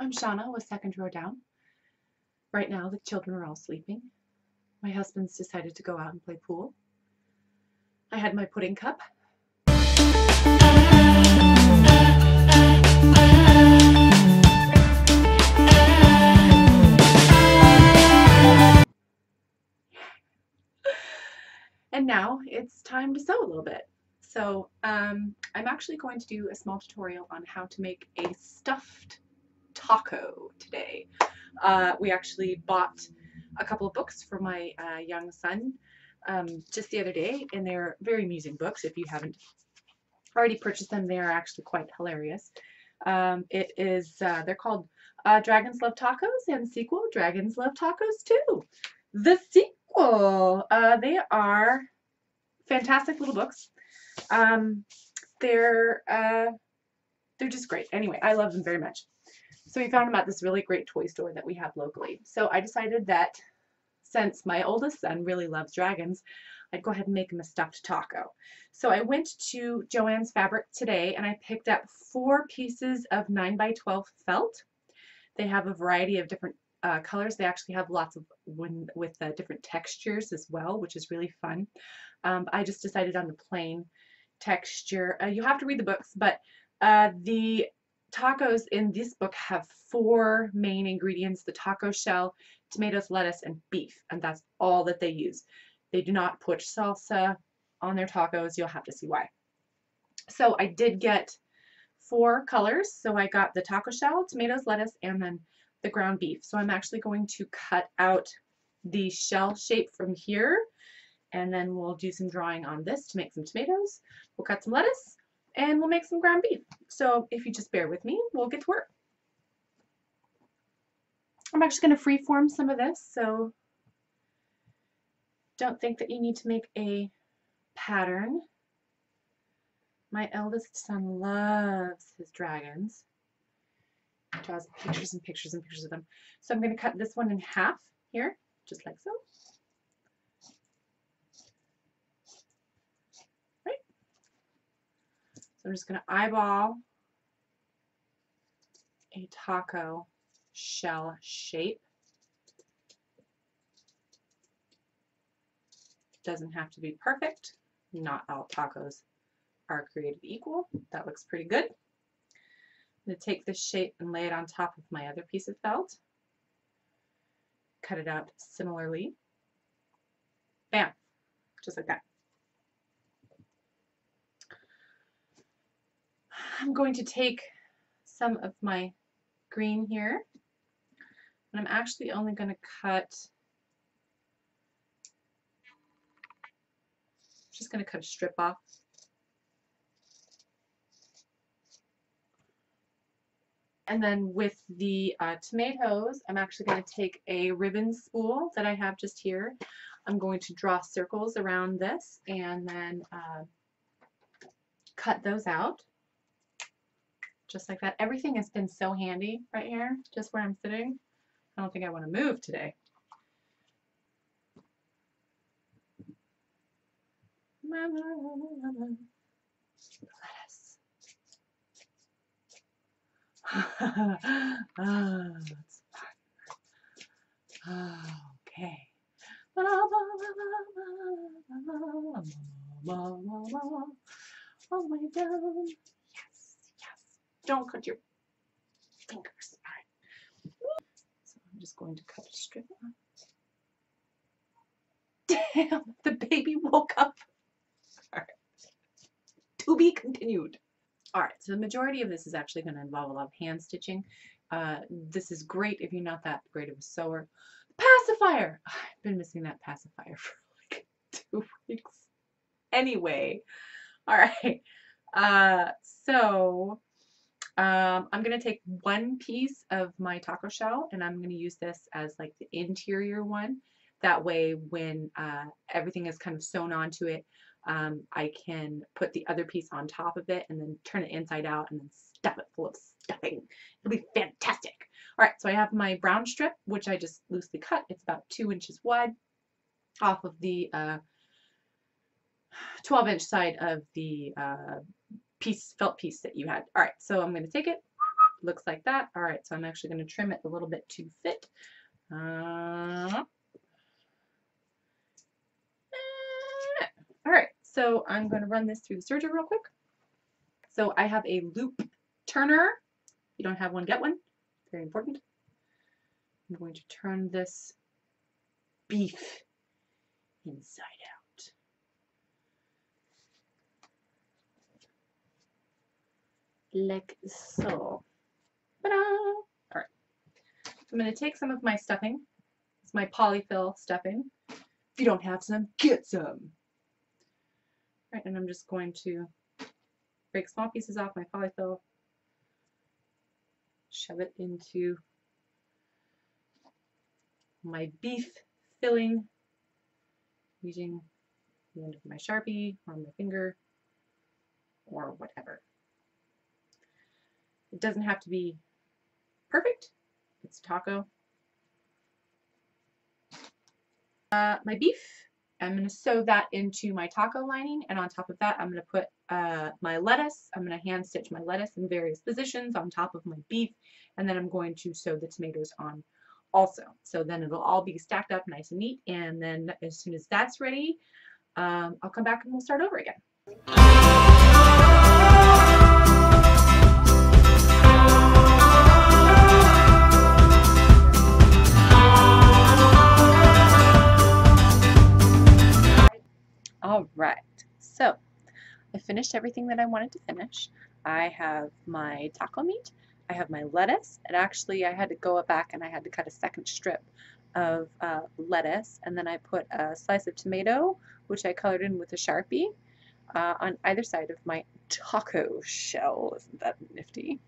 I'm Shauna with second row down. Right now the children are all sleeping. My husband's decided to go out and play pool. I had my pudding cup. And now it's time to sew a little bit. So I'm actually going to do a small tutorial on how to make a stuffed taco today. We actually bought a couple of books for my young son just the other day, and they're very amusing books. If you haven't already purchased them, they are actually quite hilarious. They're called Dragons Love Tacos, and sequel, Dragons Love Tacos Too. The sequel, they are fantastic little books. They're just great. Anyway, I love them very much. So we found them at this really great toy store that we have locally. So I decided that since my oldest son really loves dragons, I'd go ahead and make him a stuffed taco. So I went to Joann's Fabric today and I picked up 4 pieces of 9x12 felt. They have a variety of different colors. They actually have lots of with different textures as well, which is really fun. I just decided on the plain texture. You have to read the books, but the tacos in this book have 4 main ingredients: the taco shell, tomatoes, lettuce, and beef, and that's all that they use. They do not put salsa on their tacos. You'll have to see why. So I did get 4 colors. So I got the taco shell, tomatoes, lettuce, and then the ground beef. So I'm actually going to cut out the shell shape from here, and then we'll do some drawing on this to make some tomatoes. We'll cut some lettuce, and we'll make some ground beef. So if you just bear with me, we'll get to work. I'm actually going to freeform some of this, so don't think that you need to make a pattern. My eldest son loves his dragons. He draws pictures and pictures and pictures of them. So I'm going to cut this one in half here, just like so. Right. So I'm just going to eyeball a taco shell shape. Doesn't have to be perfect. Not all tacos are created equal. That looks pretty good. I'm going to take this shape and lay it on top of my other piece of felt. Cut it out similarly. Bam! Just like that. I'm going to take some of my green here, and I'm actually only going to cut, just going to cut a strip off. And then with the tomatoes, I'm actually going to take a ribbon spool that I have just here. I'm going to draw circles around this and then cut those out. Just like that. Everything has been so handy right here, just where I'm sitting. I don't think I want to move today. Oh, that's fun. Okay. All the way down. Yes, yes. Don't cut your fingers. All right. So I'm just going to cut a strip off. Damn, the baby woke up. All right. To be continued. All right, so the majority of this is actually going to involve a lot of hand stitching. This is great if you're not that great of a sewer. Pacifier! I've been missing that pacifier for like 2 weeks. Anyway, all right. I'm going to take 1 piece of my taco shell, and I'm going to use this as like the interior one. That way, when everything is kind of sewn onto it, I can put the other piece on top of it and then turn it inside out and then stuff it full of stuffing. It'll be fantastic. All right, so I have my brown strip, which I just loosely cut. It's about 2 inches wide off of the 12-inch side of the felt piece that you had. All right, so I'm going to take it looks like that. All right, so I'm actually going to trim it a little bit to fit. All right, so I'm going to run this through the serger real quick. So I have a loop turner. If you don't have one, get one. Very important. I'm going to turn this beef inside out. Like so. Ta-da! All right. So I'm going to take some of my stuffing. It's my polyfill stuffing. If you don't have some, get some. All right, and I'm just going to break small pieces off my polyfill, shove it into my beef filling using the end of my Sharpie or my finger or whatever. It doesn't have to be perfect. It's taco. My beef, I'm going to sew that into my taco lining, and on top of that I'm going to put my lettuce. I'm going to hand stitch my lettuce in various positions on top of my beef, and then I'm going to sew the tomatoes on also. So then it'll all be stacked up nice and neat, and then as soon as that's ready, I'll come back and we'll start over again. All right, so I finished everything that I wanted to finish. I have my taco meat, I have my lettuce, and actually I had to go back and I had to cut a second strip of lettuce, and then I put a slice of tomato, which I colored in with a Sharpie, on either side of my taco shell. Isn't that nifty?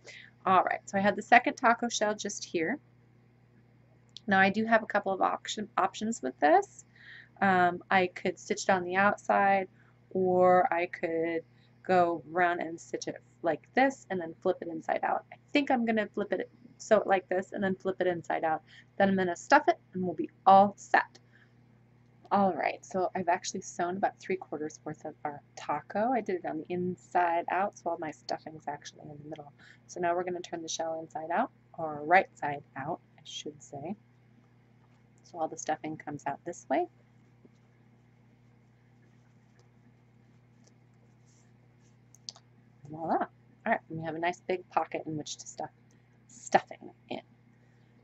All right, so I had the second taco shell just here. Now I do have a couple of options with this. I could stitch it on the outside, or I could go around and stitch it like this and then flip it inside out. I think I'm going to flip it, sew it like this and then flip it inside out. Then I'm going to stuff it and we'll be all set. Alright, so I've actually sewn about 3/4 worth of our taco. I did it on the inside out, so all my stuffing is actually in the middle. So now we're going to turn the shell inside out, or right side out, I should say. So all the stuffing comes out this way. Voila. Alright, and we have a nice big pocket in which to stuff stuffing in.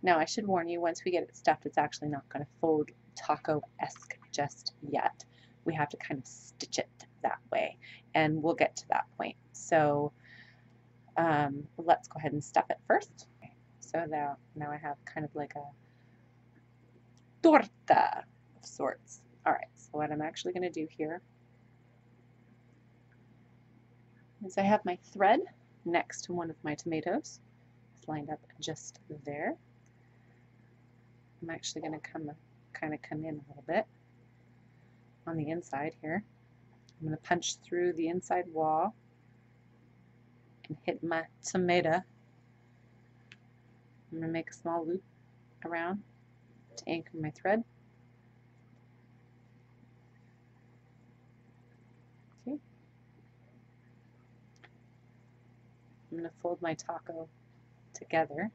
Now I should warn you, once we get it stuffed, it's actually not going to fold taco-esque just yet. We have to kind of stitch it that way, and we'll get to that point. So let's go ahead and stuff it first. So now I have kind of like a torta of sorts. Alright, so what I'm actually going to do here is I have my thread next to one of my tomatoes. It's lined up just there. I'm actually going to kind of come in a little bit on the inside here. I'm going to punch through the inside wall and hit my tomato. I'm going to make a small loop around to anchor my thread. Okay. I'm going to fold my taco together.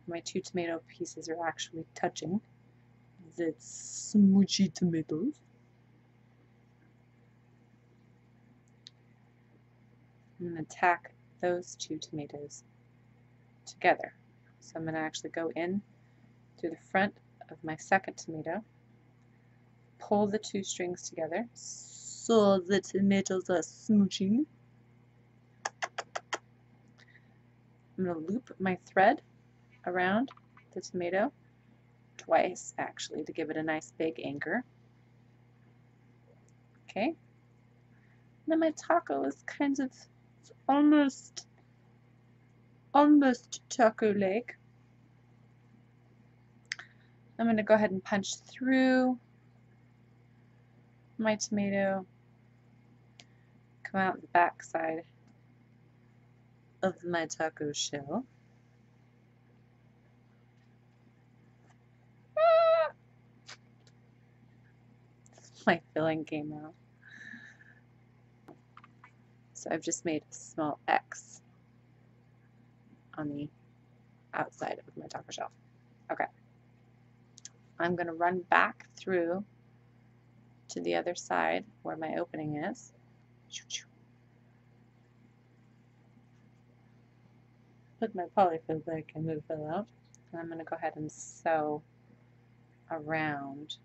My two tomato pieces are actually touching. The smoochy tomatoes. I'm going to tack those two tomatoes together. So I'm going to actually go in through the front of my second tomato, pull the two strings together so the tomatoes are smooching. I'm going to loop my thread around the tomato twice, actually, to give it a nice big anchor. Okay. And then my taco is kind of almost taco leg. I'm going to go ahead and punch through my tomato, come out the back side of my taco shell. My filling came out. So I've just made a small X on the outside of my taco shell. Okay. I'm going to run back through to the other side where my opening is. Put my polyfill back and move it out. And I'm going to go ahead and sew around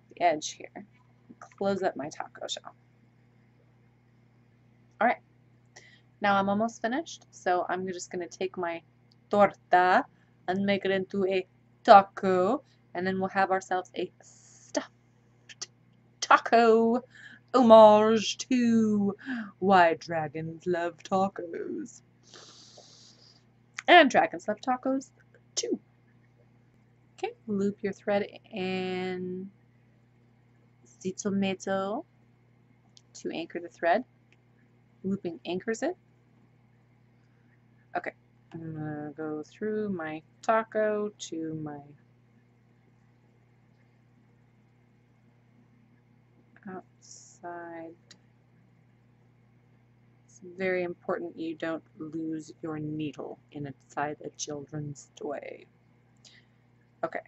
the edge here and close up my taco shell. All right. Now I'm almost finished, so I'm just going to take my torta and make it into a taco, and then we'll have ourselves a stuffed taco homage to why dragons love tacos. And dragons love tacos too. Okay, loop your thread in the tomato to anchor the thread. Looping anchors it. Okay, I'm going to go through my taco to my outside. It's very important you don't lose your needle inside a children's toy. Okay.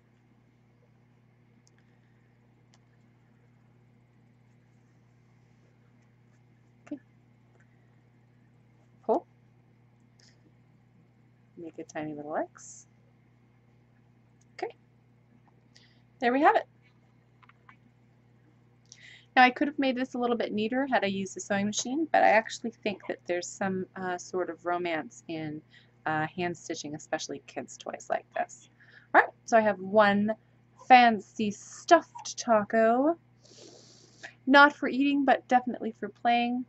Okay. Pull. Make a tiny little X. Okay. There we have it. Now I could have made this a little bit neater had I used a sewing machine, but I actually think that there's some sort of romance in hand stitching, especially kids' toys like this. Alright, so I have one fancy stuffed taco. Not for eating, but definitely for playing.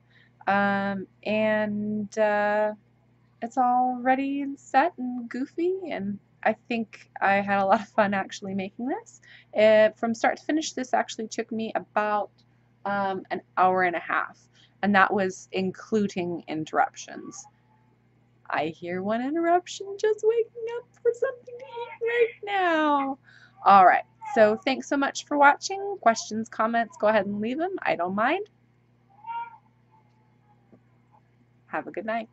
It's all ready and set and goofy, and I think I had a lot of fun actually making this. From start to finish, this actually took me about an hour and a half, and that was including interruptions. I hear one interruption just waking up for something to eat right now. All right, so thanks so much for watching. Questions, comments, go ahead and leave them. I don't mind. Have a good night.